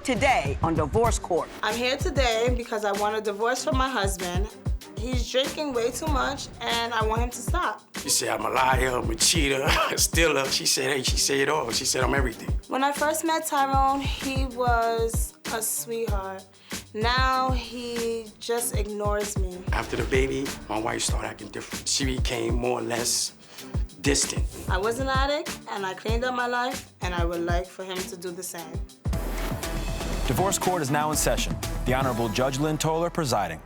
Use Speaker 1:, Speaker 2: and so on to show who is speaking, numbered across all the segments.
Speaker 1: Today on Divorce Court.
Speaker 2: I'm here today because I want a divorce from my husband. He's drinking way too much, and I want him to stop.
Speaker 3: She said I'm a liar, I'm a cheater, a stealer. She said, hey, she said it all. She said I'm everything.
Speaker 2: When I first met Tyrone, he was a sweetheart. Now he just ignores me.
Speaker 3: After the baby, my wife started acting different. She became more or less distant.
Speaker 2: I was an addict, and I cleaned up my life, and I would like for him to do the same.
Speaker 4: Divorce Court is now in session. The Honorable Judge Lynn Toller presiding.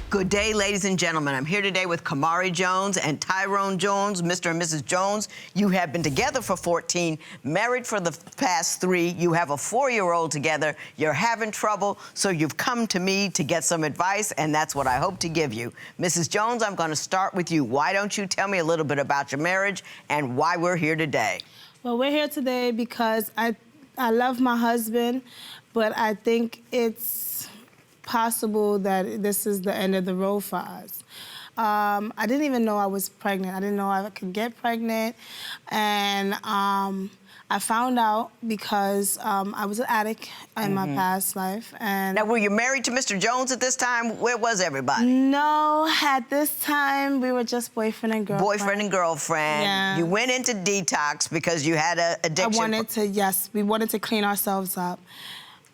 Speaker 1: Good day, ladies and gentlemen. I'm here today with Khmari Jones and Tyrone Jones. Mr. and Mrs. Jones, you have been together for 14, married for the past 3. You have a 4-year-old together. You're having trouble, so you've come to me to get some advice, and that's what I hope to give you. Mrs. Jones, I'm going to start with you. Why don't you tell me a little bit about your marriage and why we're here today?
Speaker 2: Well, we're here today because I love my husband, but I think it's possible that this is the end of the road for us. I didn't even know I was pregnant. I didn't know I could get pregnant. And I found out because I was an addict in my past life. And
Speaker 1: Now, were you married to Mr. Jones at this time? Where was everybody?
Speaker 2: No, at this time, we were just boyfriend and girlfriend.
Speaker 1: Boyfriend and girlfriend.
Speaker 2: Yeah.
Speaker 1: You went into detox because you had an addiction.
Speaker 2: We wanted to clean ourselves up.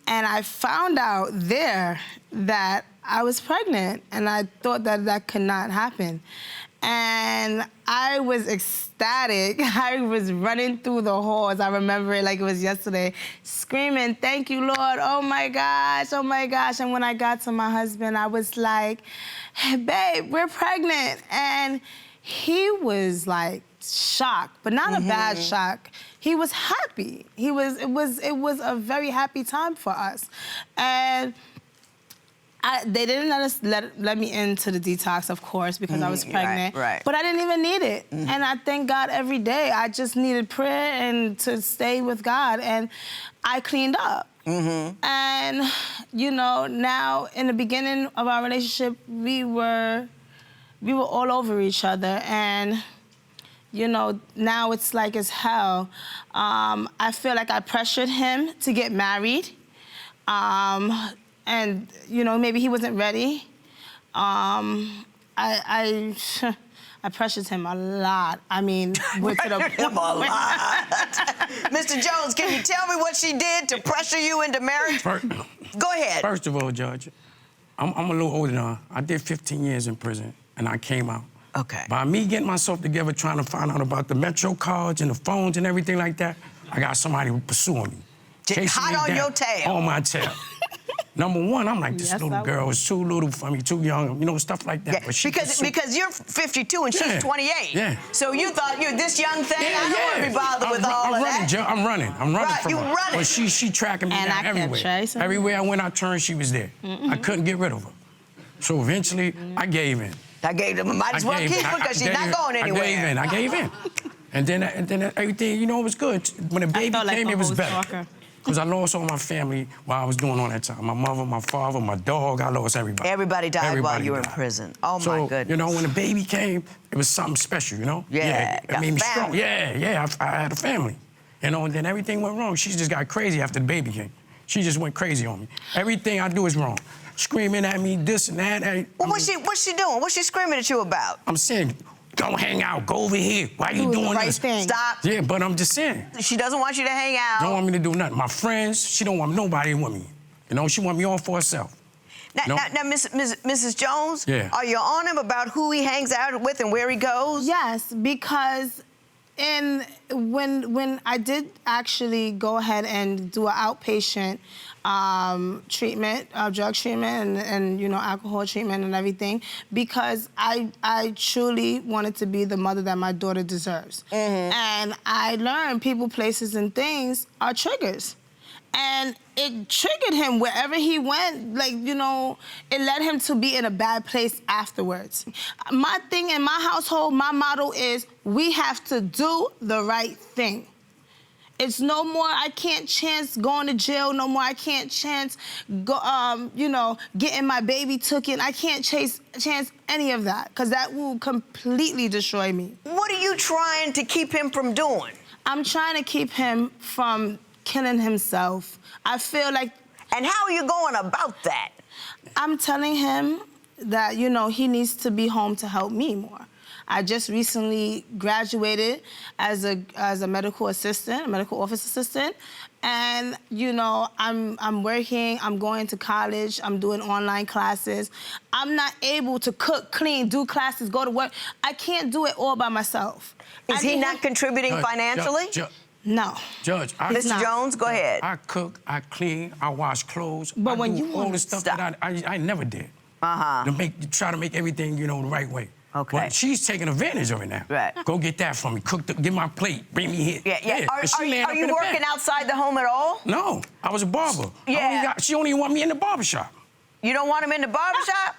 Speaker 2: And I found out there that I was pregnant, and I thought that that could not happen. And I was ecstatic. I was running through the halls. I remember it like it was yesterday, screaming, "Thank you, Lord. Oh my gosh, oh my gosh." And when I got to my husband, I was like, "Hey, babe, we're pregnant." And he was like shocked, but not a bad shock. He was happy. It was a very happy time for us. And they didn't let me into the detox, of course, because I was pregnant.
Speaker 1: Right.
Speaker 2: But I didn't even need it. And I thank God every day. I just needed prayer and to stay with God. And I cleaned up. And, you know, now in the beginning of our relationship, we were all over each other. And you know, now it's like it's hell. I feel like I pressured him to get married. And, you know, maybe he wasn't ready. I pressured him a lot. I mean, went to the point.
Speaker 1: A lot. Mr. Jones, can you tell me what she did to pressure you into marriage? Go ahead.
Speaker 3: First of all, Judge, I'm a little older now. I did 15 years in prison, and I came out.
Speaker 1: Okay.
Speaker 3: By me getting myself together, trying to find out about the Metro cards and the phones and everything like that, I got somebody pursuing me.
Speaker 1: Hot on your tail.
Speaker 3: On my tail. Number one, I'm like, this little girl is too little for me, too young, you know, stuff like that.
Speaker 1: Yeah,
Speaker 3: But
Speaker 1: because you're 52 and she's 28.
Speaker 3: Yeah.
Speaker 1: So you thought you're this young thing? I don't want to be bothered with all of that.
Speaker 3: I'm running
Speaker 1: Right,
Speaker 3: from
Speaker 1: you
Speaker 3: her.
Speaker 1: running.
Speaker 3: But she tracking me
Speaker 2: And
Speaker 3: down
Speaker 2: I kept
Speaker 3: everywhere.
Speaker 2: chasing.
Speaker 3: Everywhere I went, I turned, she was there. I couldn't get rid of her. So eventually, I gave in.
Speaker 1: I gave them, might as well keep her because she's not going anywhere.
Speaker 3: I gave in. And then everything, you know, it was good. When the baby came, it was better. Because I lost all my family while I was doing all that time. My mother, my father, my dog, I lost everybody.
Speaker 1: Everybody died while you were in prison. Oh, my goodness.
Speaker 3: You know, when the baby came, it was something special, you know?
Speaker 1: Yeah,
Speaker 3: it made me strong. Yeah, I had a family. You know, and then everything went wrong. She just got crazy after the baby came. She just went crazy on me. Everything I do is wrong. Screaming at me, this and that.
Speaker 1: Well, what's she doing? What's she screaming at you about?
Speaker 3: I'm saying, don't hang out, go over here. Why you doing this?
Speaker 1: Stop.
Speaker 3: Yeah, but I'm just saying.
Speaker 1: She doesn't want you to hang out.
Speaker 3: Don't want me to do nothing. My friends, she don't want nobody with me. You know, she want me all for herself.
Speaker 1: Now, Mrs. Jones,
Speaker 3: Yeah.
Speaker 1: Are you on him about who he hangs out with and where he goes?
Speaker 2: Yes, because when I did actually go ahead and do an outpatient treatment, drug treatment and you know, alcohol treatment and everything, because I truly wanted to be the mother that my daughter deserves. And I learned people, places, and things are triggers. And it triggered him wherever he went. Like, you know, it led him to be in a bad place afterwards. My thing in my household, my motto is, we have to do the right thing. It's no more, I can't chance going to jail, no more, I can't chance, you know, getting my baby taken. I can't chance any of that, because that will completely destroy me.
Speaker 1: What are you trying to keep him from doing?
Speaker 2: I'm trying to keep him from killing himself. I feel like...
Speaker 1: And how are you going about that?
Speaker 2: I'm telling him that, you know, he needs to be home to help me more. I just recently graduated as a medical assistant, a medical office assistant, and you know I'm working, I'm going to college, I'm doing online classes. I'm not able to cook, clean, do classes, go to work. I can't do it all by myself.
Speaker 1: Is he not contributing financially?
Speaker 2: No.
Speaker 3: Judge,
Speaker 1: Mr. Jones, go ahead.
Speaker 3: I cook, I clean, I wash clothes.
Speaker 2: But
Speaker 3: I
Speaker 2: when
Speaker 3: do
Speaker 2: you
Speaker 3: all the stuff that I never did. Try to make everything, you know, the right way.
Speaker 1: Okay.
Speaker 3: Well, she's taking advantage of it now.
Speaker 1: Right.
Speaker 3: Go get that for me. Get my plate. Bring me here.
Speaker 1: Yeah. Are you working outside the home at all?
Speaker 3: No, I was a barber.
Speaker 1: Yeah.
Speaker 3: She only want me in the barbershop.
Speaker 1: You don't want him in the barbershop?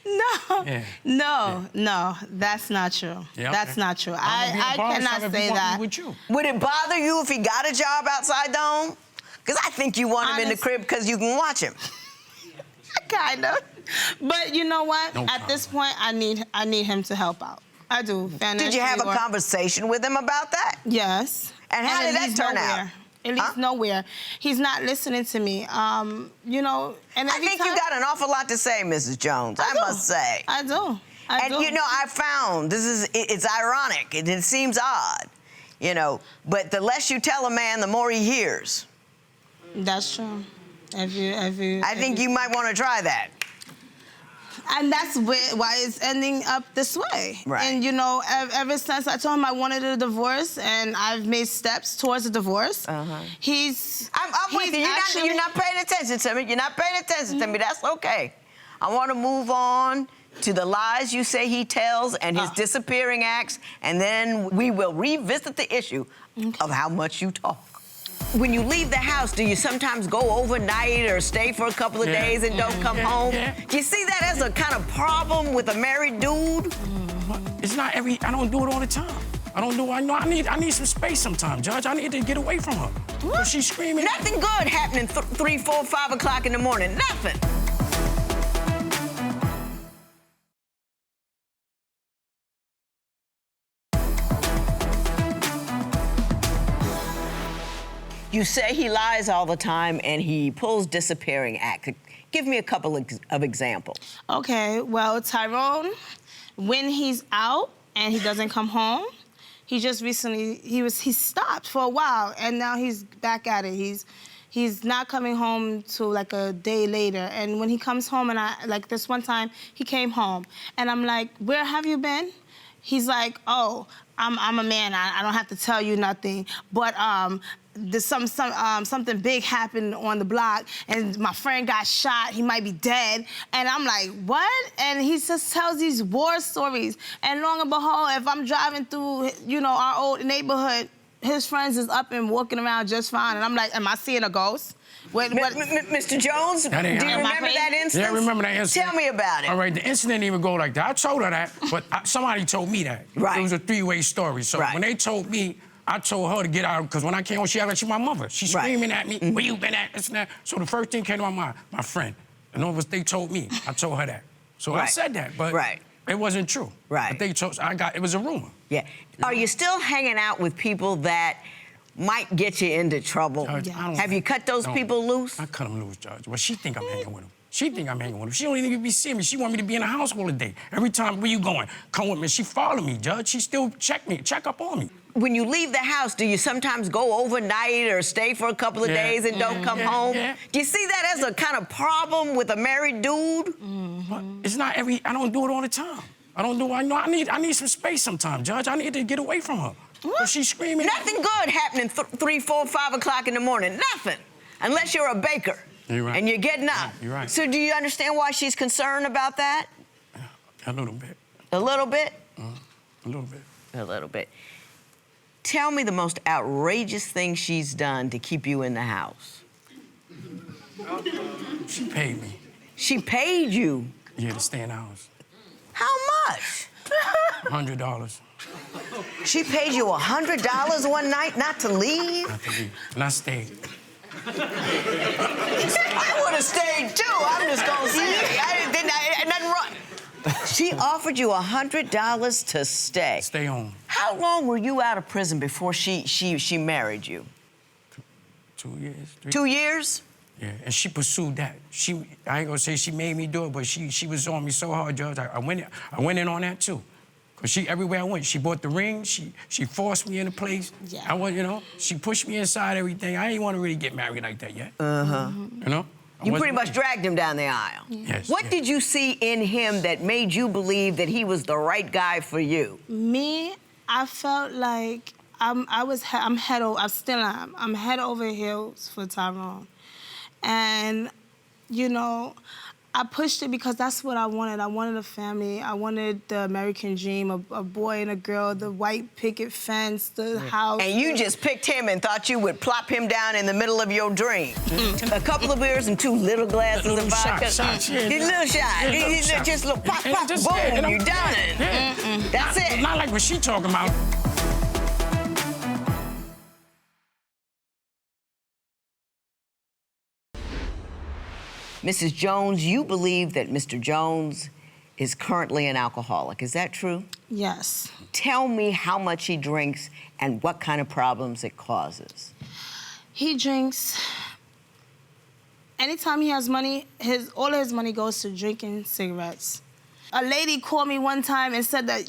Speaker 2: No.
Speaker 3: Yeah.
Speaker 2: No, that's not true.
Speaker 3: Yeah,
Speaker 2: that's not true. I cannot say that.
Speaker 3: With you.
Speaker 1: Would it bother you if he got a job outside the home? Because I think you want him in the crib because you can watch him.
Speaker 2: Kind of. But you know what? At this point, I need him to help out. I do.
Speaker 1: Did you have a conversation with him about that?
Speaker 2: Yes.
Speaker 1: And how did that turn out?
Speaker 2: It leads nowhere. He's not listening to me. You know, and
Speaker 1: I think you got an awful lot to say, Mrs. Jones, I must say.
Speaker 2: I do.
Speaker 1: And you know, I found, it's ironic, it seems odd, you know, but the less you tell a man, the more he hears.
Speaker 2: That's true. I
Speaker 1: think you might want to try that.
Speaker 2: And that's why it's ending up this way.
Speaker 1: Right.
Speaker 2: And, you know, ever since I told him I wanted a divorce and I've made steps towards a divorce, I'm with
Speaker 1: you. You're not paying attention to me. You're not paying attention to me. That's okay. I want to move on to the lies you say he tells and his disappearing acts, and then we will revisit the issue of how much you talk. When you leave the house, do you sometimes go overnight or stay for a couple of days and don't come home?
Speaker 3: Yeah.
Speaker 1: Do you see that as a kind of problem with a married dude?
Speaker 3: It's not I don't do it all the time. I need some space sometimes, Judge. I need to get away from her. What? She's screaming.
Speaker 1: Nothing good happening 3, 4, 5 o'clock in the morning. Nothing. You say he lies all the time and he pulls disappearing acts. Give me a couple of examples.
Speaker 2: Okay, well, Tyrone, when he's out and he doesn't come home, he just recently, he stopped for a while and now he's back at it. He's not coming home till like a day later. And when he comes home and like this one time, he came home and I'm like, where have you been? He's like, oh, I'm a man, I don't have to tell you nothing, but there's something big happened on the block and my friend got shot, he might be dead. And I'm like, what? And he just tells these war stories. And long and behold, if I'm driving through, you know, our old neighborhood, his friends is up and walking around just fine. And I'm like, am I seeing a ghost?
Speaker 1: Mr. Jones, do you remember that instance?
Speaker 3: Yeah, I remember that incident.
Speaker 1: Tell me about it.
Speaker 3: All right, the incident didn't even go like that. I told her that, but somebody told me that.
Speaker 1: Right.
Speaker 3: It was a 3-way story. So when they told me, I told her to get out, because when I came home, she acted like she my mother. She's screaming at me, where you been at, this and that. So the first thing came to my mind, my friend. And all they told me, I told her that. So I said that, but it wasn't true.
Speaker 1: Right.
Speaker 3: But they told, it was a rumor.
Speaker 1: Yeah. Are you still hanging out with people that might get you into trouble?
Speaker 3: Judge,
Speaker 1: have you cut those people loose?
Speaker 3: I cut them loose, Judge. Well, she think I'm hanging with them. She think I'm hanging with them. She don't even be seeing me. She want me to be in the house all day. Every time, where you going? Come with me. She follow me, Judge. She still check up on me.
Speaker 1: When you leave the house, do you sometimes go overnight or stay for a couple of days and don't come home?
Speaker 3: Yeah.
Speaker 1: Do you see that as a kind of problem with a married dude?
Speaker 3: But it's not I don't do it all the time. I need some space sometimes, Judge. I need to get away from her. What? She's screaming.
Speaker 1: Nothing good happening 3, 4, 5 o'clock in the morning. Nothing. Unless you're a baker.
Speaker 3: You're right.
Speaker 1: And you're getting up.
Speaker 3: You're right.
Speaker 1: So do you understand why she's concerned about that?
Speaker 3: A little bit.
Speaker 1: A little bit?
Speaker 3: A little bit.
Speaker 1: A little bit. Tell me the most outrageous thing she's done to keep you in the house.
Speaker 3: She paid me.
Speaker 1: She paid you?
Speaker 3: Yeah, to stay in the house.
Speaker 1: How much?
Speaker 3: $100.
Speaker 1: She paid you $100 one night not to leave?
Speaker 3: Not to leave. And I stayed.
Speaker 1: I would have stayed too. I'm just gonna say nothing wrong. She offered you $100 to stay.
Speaker 3: Stay home.
Speaker 1: How long were you out of prison before she married you?
Speaker 3: 2 years, 3.
Speaker 1: 2 years?
Speaker 3: Yeah, and she pursued that. I ain't gonna say she made me do it, but she was on me so hard, Judge. I went in on that too. Cause everywhere I went, she bought the ring, she forced me into place.
Speaker 2: Yeah.
Speaker 3: She pushed me inside everything. I ain't wanna really get married like that yet. You know?
Speaker 1: You pretty much dragged him down the aisle.
Speaker 3: Yes.
Speaker 1: What did you see in him that made you believe that he was the right guy for you?
Speaker 2: Me, I felt like I'm head over heels for Tyrone. And, I pushed it because that's what I wanted. I wanted a family. I wanted the American dream, a boy and a girl, the white picket fence, the house.
Speaker 1: And you just picked him and thought you would plop him down in the middle of your dream. A couple of beers and 2 little glasses of vodka.
Speaker 3: Shots, yeah.
Speaker 1: These little shots. Just little pop, pop, boom, you done it.
Speaker 3: Yeah.
Speaker 1: That's it.
Speaker 3: Not like what she talking about.
Speaker 1: Mrs. Jones, you believe that Mr. Jones is currently an alcoholic. Is that true?
Speaker 2: Yes.
Speaker 1: Tell me how much he drinks and what kind of problems it causes.
Speaker 2: He drinks. Anytime he has money, all of his money goes to drinking cigarettes. A lady called me one time and said that,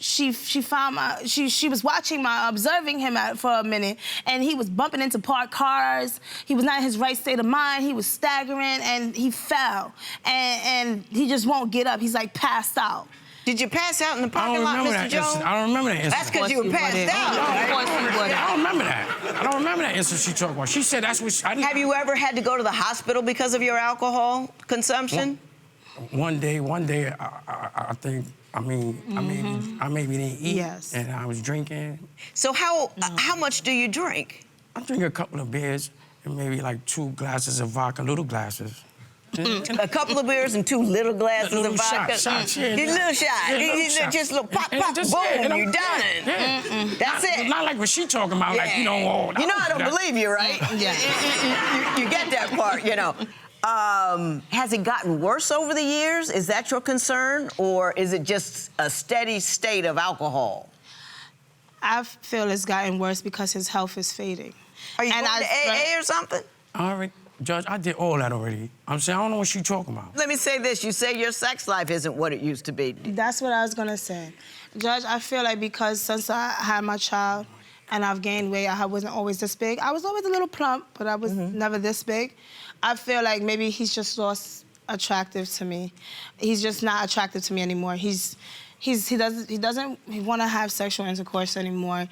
Speaker 2: she was observing him for a minute, and he was bumping into parked cars. He was not in his right state of mind. He was staggering, and he fell. And he just won't get up. He's like passed out.
Speaker 1: Did you pass out in the parking lot, Mr. Jones?
Speaker 3: I don't remember that incident.
Speaker 1: That's because you were passed out.
Speaker 3: I don't remember that. I don't remember that incident she talked about. She said that's what
Speaker 1: Have you ever had to go to the hospital because of your alcohol consumption?
Speaker 3: One day, I think, I maybe didn't eat.
Speaker 2: Yes.
Speaker 3: And I was drinking.
Speaker 1: So how much do you drink?
Speaker 3: I drink a couple of beers and maybe like 2 glasses of vodka, little glasses.
Speaker 1: A couple of beers and 2 little glasses of vodka.
Speaker 3: Shots, yeah.
Speaker 1: These little shots. Just little pop, pop, boom, you done it.
Speaker 3: Yeah.
Speaker 1: That's it.
Speaker 3: Not like what she talking about, like,
Speaker 1: I don't believe you, right?
Speaker 2: Yeah.
Speaker 1: You get that part, Has it gotten worse over the years? Is that your concern? Or is it just a steady state of alcohol?
Speaker 2: I feel it's gotten worse because his health is fading.
Speaker 1: Are you going to AA or something?
Speaker 3: All right, Judge, I did all that already. I'm saying, I don't know what she's talking about.
Speaker 1: Let me say this. You say your sex life isn't what it used to be.
Speaker 2: That's what I was going to say. Judge, I feel like because since I had my child and I've gained weight, I wasn't always this big. I was always a little plump, but I was never this big. I feel like maybe he's just lost attractive to me. He's just not attractive to me anymore. He doesn't want to have sexual intercourse anymore.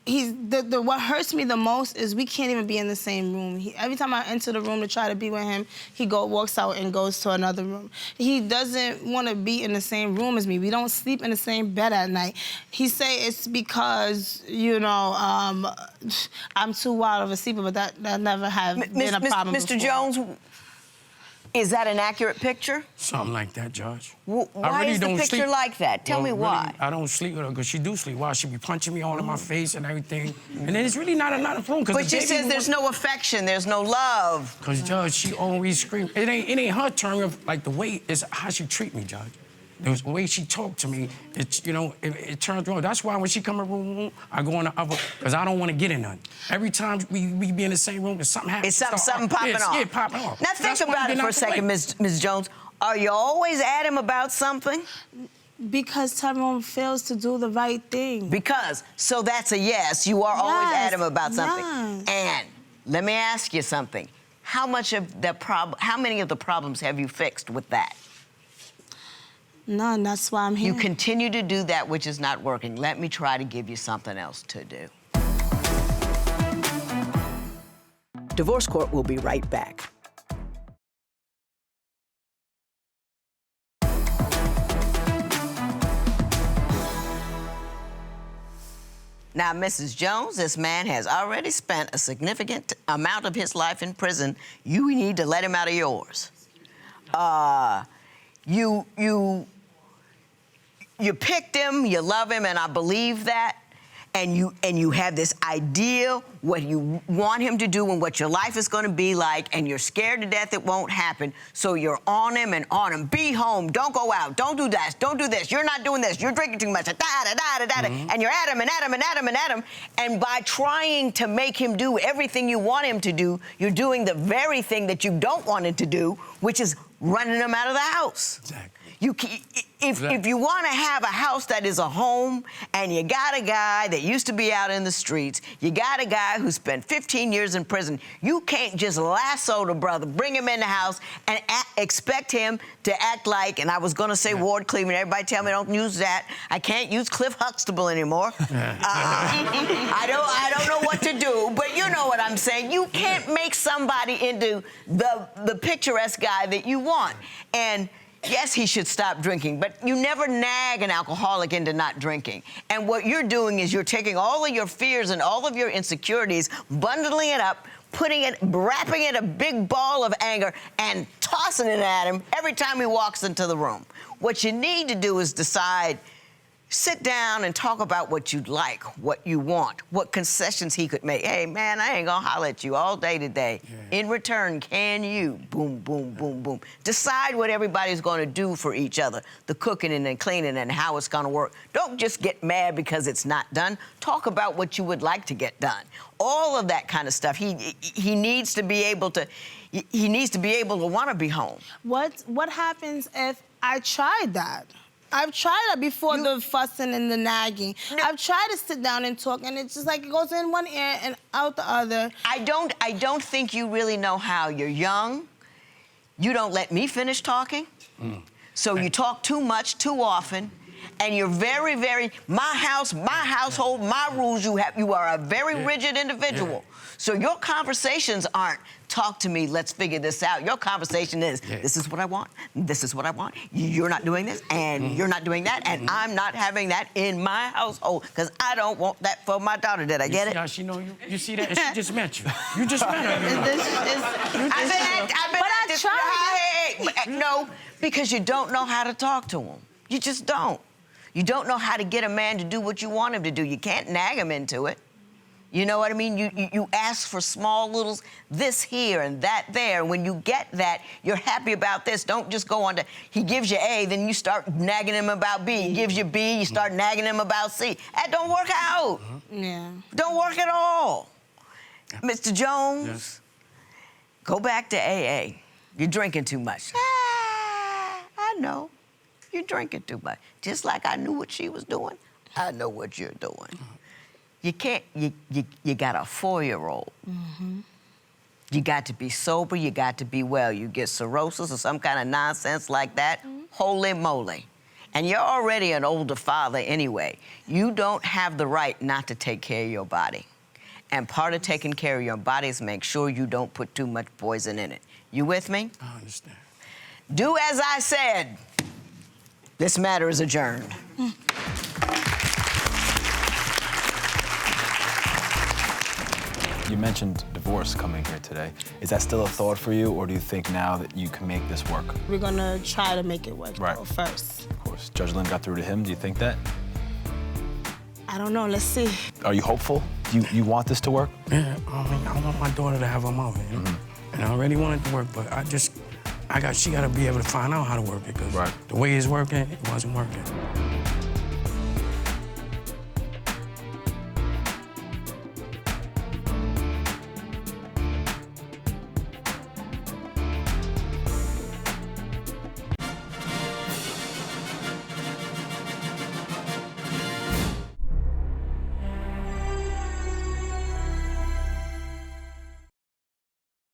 Speaker 2: What hurts me the most is we can't even be in the same room. Every time I enter the room to try to be with him, he walks out and goes to another room. He doesn't want to be in the same room as me. We don't sleep in the same bed at night. He say it's because, I'm too wild of a sleeper, but that never have been a problem
Speaker 1: Mr.
Speaker 2: before.
Speaker 1: Jones, is that an accurate picture?
Speaker 3: Something like that, Judge.
Speaker 1: Why is the picture like that? Tell me why.
Speaker 3: I don't sleep with her because she do sleep. Why? She be punching me all in my face and everything. And then it's really not a lot of room.
Speaker 1: But she says there's no affection, there's no love.
Speaker 3: Because, Judge, she always screams. It ain't her turn of, like, the way, it's how she treat me, Judge. The way she talked to me, it turns around. That's why when she come in the room, I go in the other, because I don't want to get in none. Every time we be in the same room, there's something happening.
Speaker 1: It's something popping off.
Speaker 3: Yeah, popping off.
Speaker 1: Now think about it for a second, Ms. Jones. Are you always at him about something?
Speaker 2: Because Tyrone fails to do the right thing.
Speaker 1: So that's a yes. You are always at him about something.
Speaker 2: Yes.
Speaker 1: And let me ask you something. How many of the problems have you fixed with that?
Speaker 2: None, that's why I'm here.
Speaker 1: You continue to do that which is not working. Let me try to give you something else to do. Divorce Court will be right back. Now, Mrs. Jones, this man has already spent a significant amount of his life in prison. You need to let him out of yours. You picked him, you love him, and I believe that. and you have this idea what you want him to do and what your life is going to be like, and you're scared to death it won't happen, so you're on him and on him. Be home, don't go out, don't do that, don't do this, you're not doing this, you're drinking too much, and you're at him and at him and at him and at him, and by trying to make him do everything you want him to do, you're doing the very thing that you don't want him to do, which is running him out of the house.
Speaker 3: Exactly.
Speaker 1: If you want to have a house that is a home, and you got a guy that used to be out in the streets, you got a guy who spent 15 years in prison, you can't just lasso the brother, bring him in the house, and expect him to act like, and I was going to say Ward Cleveland, everybody tell me don't use that. I can't use Cliff Huxtable anymore. I don't know what to do, but you know what I'm saying. You can't make somebody into the picturesque guy that you want. And yes, he should stop drinking, but you never nag an alcoholic into not drinking. And what you're doing is you're taking all of your fears and all of your insecurities, bundling it up, wrapping it in a big ball of anger, and tossing it at him every time he walks into the room. What you need to do is decide, sit down and talk about what you'd like, what you want, what concessions he could make. Hey, man, I ain't gonna holler at you all day today. Yeah. In return, can you? Boom, boom, boom, boom. Decide what everybody's gonna do for each other, the cooking and the cleaning and how it's gonna work. Don't just get mad because it's not done. Talk about what you would like to get done. All of that kind of stuff. He needs to be able to, wanna be home.
Speaker 2: What happens if I tried that? I've tried that before, the fussing and the nagging. No. I've tried to sit down and talk, and it's just like it goes in one ear and out the other.
Speaker 1: I don't think you really know how. You're young. You don't let me finish talking. So you talk too much, too often, and you're very, very, my house, my household, my rules. You are a very rigid individual. So your conversations aren't, talk to me, let's figure this out. Your conversation is, this is what I want, this is what I want. You're not doing this, and you're not doing that, and I'm not having that in my household, because I don't want that for my daughter. Did I get it?
Speaker 3: You see how she know you? You see that? And she just met you. You just met her.
Speaker 1: I tried. No, because you don't know how to talk to him. You just don't. You don't know how to get a man to do what you want him to do. You can't nag him into it. You know what I mean? You ask for small little this here and that there. When you get that, you're happy about this. Don't just go on to, he gives you A, then you start nagging him about B. He gives you B, you start nagging him about C. That don't work out.
Speaker 2: Yeah.
Speaker 1: Don't work at all. Mr. Jones, go back to AA. You're drinking too much. I know. You're drinking too much. Just like I knew what she was doing, I know what you're doing. You can't, you got a 4-year-old. You got to be sober, you got to be well. You get cirrhosis or some kind of nonsense like that, holy moly. And you're already an older father anyway. You don't have the right not to take care of your body. And part of taking care of your body is make sure you don't put too much poison in it. You with me?
Speaker 3: I understand.
Speaker 1: Do as I said. This matter is adjourned.
Speaker 4: You mentioned divorce coming here today. Is that still a thought for you, or do you think now that you can make this work?
Speaker 2: We're gonna try to make it work first.
Speaker 4: Of course. Judge Lynn got through to him. Do you think that?
Speaker 2: I don't know. Let's see.
Speaker 4: Are you hopeful? You want this to work?
Speaker 3: Yeah, I want my daughter to have her moment, you know? And I already want it to work, but she gotta be able to find out how to work it, because the way it's working, it wasn't working.